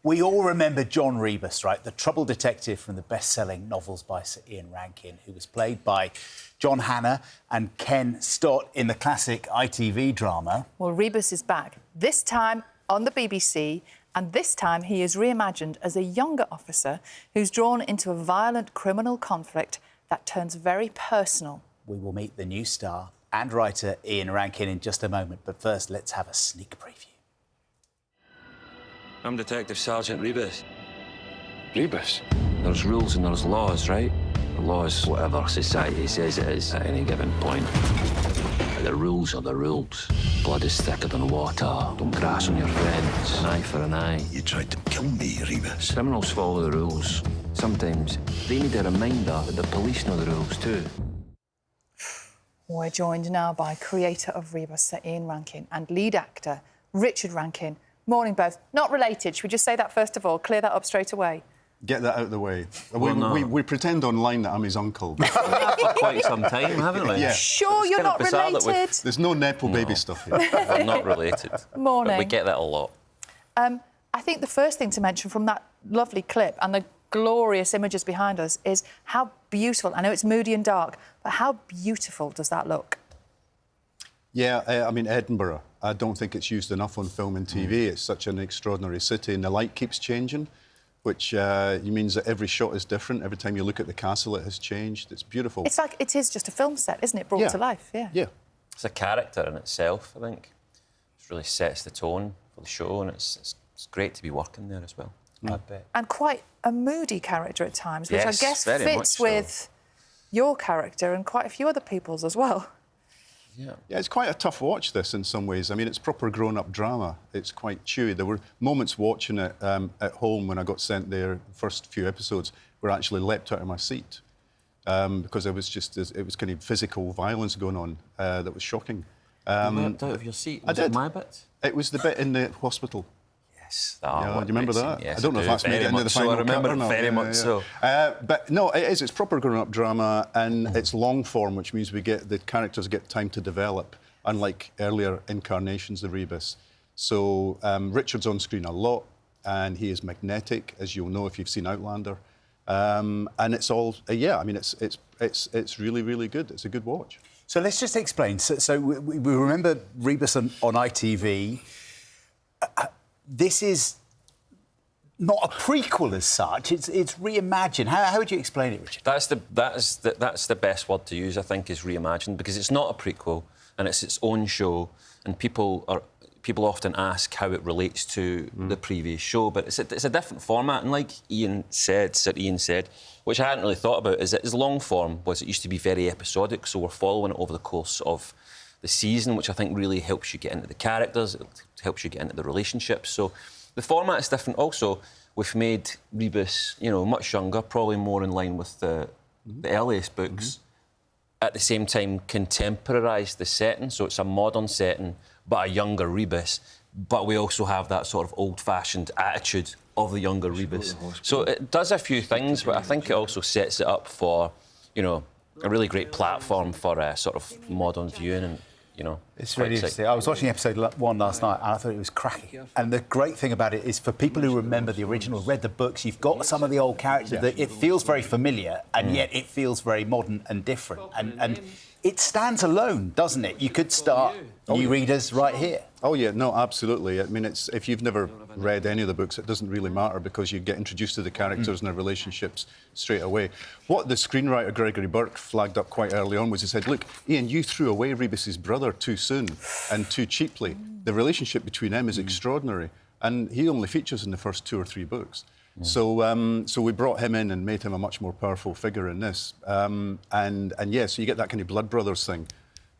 We all remember John Rebus, right? The trouble detective from the best-selling novels by Sir Ian Rankin, who was played by John Hannah and Ken Stott in the classic ITV drama. Well, Rebus is back, this time on the BBC, and this time he is reimagined as a younger officer who's drawn into a violent criminal conflict that turns very personal. We will meet the new star and writer Ian Rankin in just a moment, but first, let's have a sneak preview. I'm Detective Sergeant Rebus. Rebus? There's rules and there's laws, right? The law is whatever society says it is at any given point. But the rules are the rules. Blood is thicker than water. Don't grass on your friends. An eye for an eye. You tried to kill me, Rebus. Criminals follow the rules. Sometimes they need a reminder that the police know the rules too. We're joined now by creator of Rebus, Sir Ian Rankin, and lead actor Richard Rankin. Morning, both. Not related. Should we just say that first of all? Clear that up straight away. Get that out of the way. We pretend online that I'm his uncle. We've done that for quite some time, haven't we? Yeah. Sure, you're not related. There's no Nepo baby stuff here. We're not related. Morning. But we get that a lot. I think the first thing to mention from that lovely clip and the glorious images behind us is how beautiful, I know it's moody and dark, but how beautiful does that look? Yeah, I mean, Edinburgh, I don't think it's used enough on film and TV. It's such an extraordinary city, and the light keeps changing, which means that every shot is different. Every time you look at the castle, it has changed. It's beautiful. It's like it is just a film set, isn't it? Brought to life, yeah. Yeah. It's a character in itself, I think. It really sets the tone for the show, and it's great to be working there as well. I bet. And quite a moody character at times, which Yes, I guess very fits much with your character and quite a few other people's as well. Yeah, it's quite a tough watch, this, in some ways. I mean, it's proper grown-up drama. It's quite chewy. There were moments watching it at home when I got sent there, the first few episodes, where I actually leapt out of my seat because it was kind of physical violence going on that was shocking. You leapt out of your seat? Was I did. It my bit? It was the bit in the hospital. Yes. Yeah, do you remember that? Yes, I don't know if that's made it into the final I remember cut or it not. very much so. But no, it is. It's proper grown-up drama, and it's long form, which means the characters get time to develop, unlike earlier incarnations of Rebus. So Richard's on screen a lot, and he is magnetic, as you'll know if you've seen Outlander. And it's all, I mean, it's really, really good. It's a good watch. So let's just explain. So we remember Rebus on ITV. This is not a prequel as such. It's reimagined. How would you explain it, Richard? That's the best word to use, I think, is reimagined, because it's not a prequel and it's its own show, and people often ask how it relates to the previous show, but it's a different format. And like Sir Ian said, which I hadn't really thought about, is that his long form was it used to be very episodic, so we're following it over the course of the season, which I think really helps you get into the characters, it helps you get into the relationships. So the format is different. Also, we've made Rebus, much younger, probably more in line with the earliest books. At the same time, contemporarised the setting, so it's a modern setting, but a younger Rebus. But we also have that sort of old-fashioned attitude of the younger Rebus. So it does a few things, but I think it also sets it up for, a really great platform for a sort of modern viewing, and it's really interesting. I was watching episode 1 last night, and I thought it was cracking. And the great thing about it is, for people who remember the original, read the books, you've got some of the old characters that it feels very familiar, and yet it feels very modern and different. And it stands alone, doesn't it? You could start new readers right here. Oh, yeah, no, absolutely. I mean, if you've never read any of the books, it doesn't really matter, because you get introduced to the characters and their relationships straight away. What the screenwriter, Gregory Burke, flagged up quite early on was he said, look, Ian, you threw away Rebus's brother too soon and too cheaply. The relationship between them is extraordinary, and he only features in the first 2 or 3 books. So we brought him in and made him a much more powerful figure in this. So you get that kind of blood brothers thing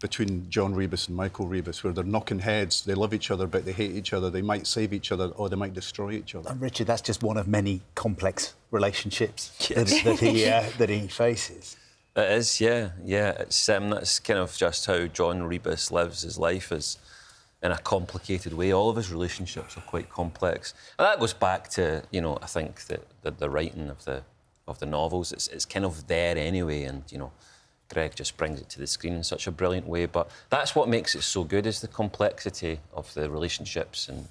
between John Rebus and Michael Rebus, where they're knocking heads. They love each other, but they hate each other. They might save each other, or they might destroy each other. And Richard, that's just one of many complex relationships that he faces. It is, yeah. It's that's kind of just how John Rebus lives his life, is in a complicated way. All of his relationships are quite complex, and that goes back to I think the writing of the novels. It's kind of there anyway, and Greg just brings it to the screen in such a brilliant way. But that's what makes it so good, is the complexity of the relationships, and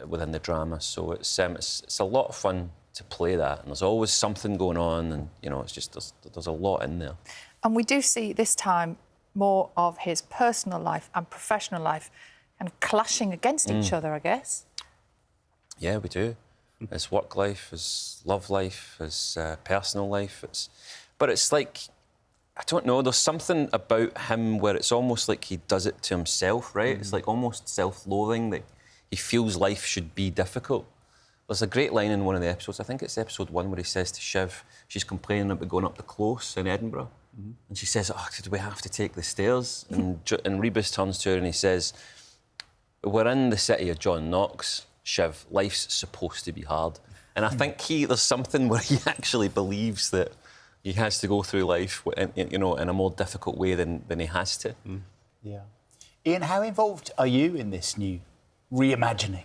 within the drama. So it's a lot of fun to play that, and there's always something going on, and you know, it's just there's a lot in there. And we do see this time more of his personal life and professional life kind of clashing against each other, I guess. Yeah, we do. His work life, his love life, his personal life. But it's like, I don't know, there's something about him where it's almost like he does it to himself, right? It's like almost self-loathing, that he feels life should be difficult. There's a great line in one of the episodes, I think it's episode 1, where he says to Shiv, she's complaining about going up the close in Edinburgh. And she says, oh, do we have to take the stairs? And Rebus turns to her and he says, we're in the city of John Knox, Shiv. Life's supposed to be hard. And I think there's something where he actually believes that he has to go through life, you know, in a more difficult way than he has to. Yeah. Ian, how involved are you in this new reimagining?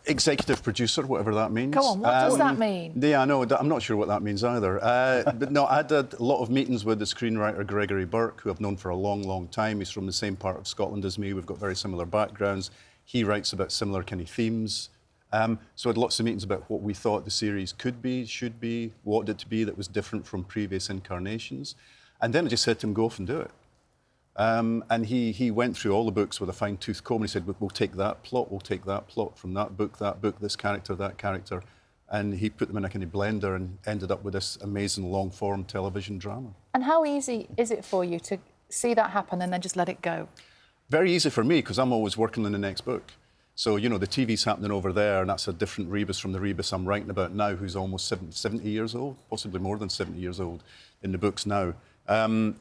Executive producer, whatever that means. Go on, what does that mean? Yeah, I know. I'm not sure what that means either. But no, I had a lot of meetings with the screenwriter Gregory Burke, who I've known for a long, long time. He's from the same part of Scotland as me. We've got very similar backgrounds. He writes about similar kind of themes. So I had lots of meetings about what we thought the series could be, should be, wanted it to be that was different from previous incarnations. And then I just said to him, go off and do it. And he went through all the books with a fine-tooth comb and he said, we'll take that plot, we'll take that plot from that book, this character, that character. And he put them in a kind of blender and ended up with this amazing long-form television drama. And how easy is it for you to see that happen and then just let it go? Very easy for me, because I'm always working on the next book. So, you know, the TV's happening over there, and that's a different Rebus from the Rebus I'm writing about now, who's almost 70 years old, possibly more than 70 years old in the books now.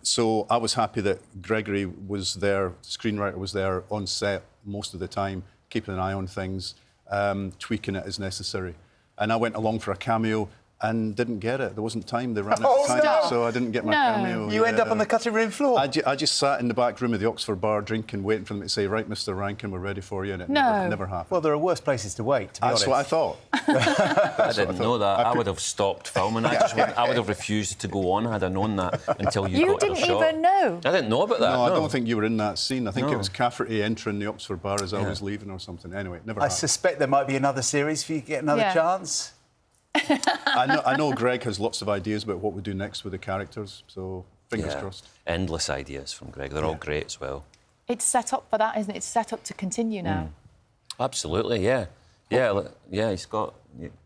So I was happy that Gregory was there, the screenwriter was there on set most of the time, keeping an eye on things, tweaking it as necessary. And I went along for a cameo and didn't get it. There wasn't time. They ran out of time, so I didn't get my cameo. You end up on the cutting room floor. I just sat in the back room of the Oxford bar drinking, waiting for them to say, right, Mr. Rankin, we're ready for you, and it never happened. Well, there are worse places to wait, to be honest. That's what I thought. I didn't know that. I would have stopped filming. I would have refused to go on had I known that until you got to the shot. You didn't even know? I didn't know about that. No, I don't think you were in that scene. I think it was Cafferty entering the Oxford bar as I was leaving or something. Anyway, it never happened. I suspect there might be another series for you to get another chance. I know Greg has lots of ideas about what we do next with the characters, so fingers crossed. Endless ideas from Greg. They're all great as well. It's set up for that, isn't it? It's set up to continue now. Absolutely, yeah. Yeah, he's got...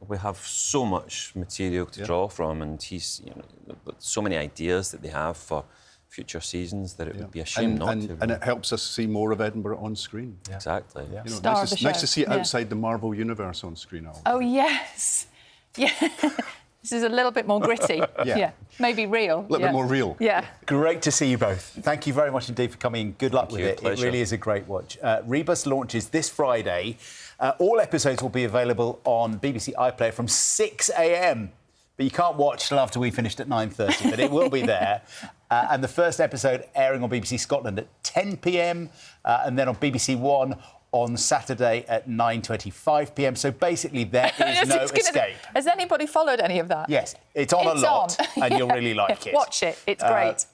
We have so much material to draw from, and he's, you know, so many ideas that they have for future seasons that it would be a shame not to. And it helps us see more of Edinburgh on screen. Yeah. Exactly. Yeah. You know, Star of the show. nice to see it outside the Marvel universe on screen. Oh, yes. Yeah. This is a little bit more gritty. Yeah. Maybe real. A little bit more real. Yeah. Great to see you both. Thank you very much indeed for coming. Good luck with it. Pleasure. It really is a great watch. Rebus launches this Friday. All episodes will be available on BBC iPlayer from 6 a.m. But you can't watch till after we finished at 9:30, but it will be there. And the first episode airing on BBC Scotland at 10 p.m. And then on BBC One on Saturday at 9:25 p.m. So basically there is no escape. Has anybody followed any of that? Yes, it's on a lot, and you'll really like it. Watch it. It's great. Right.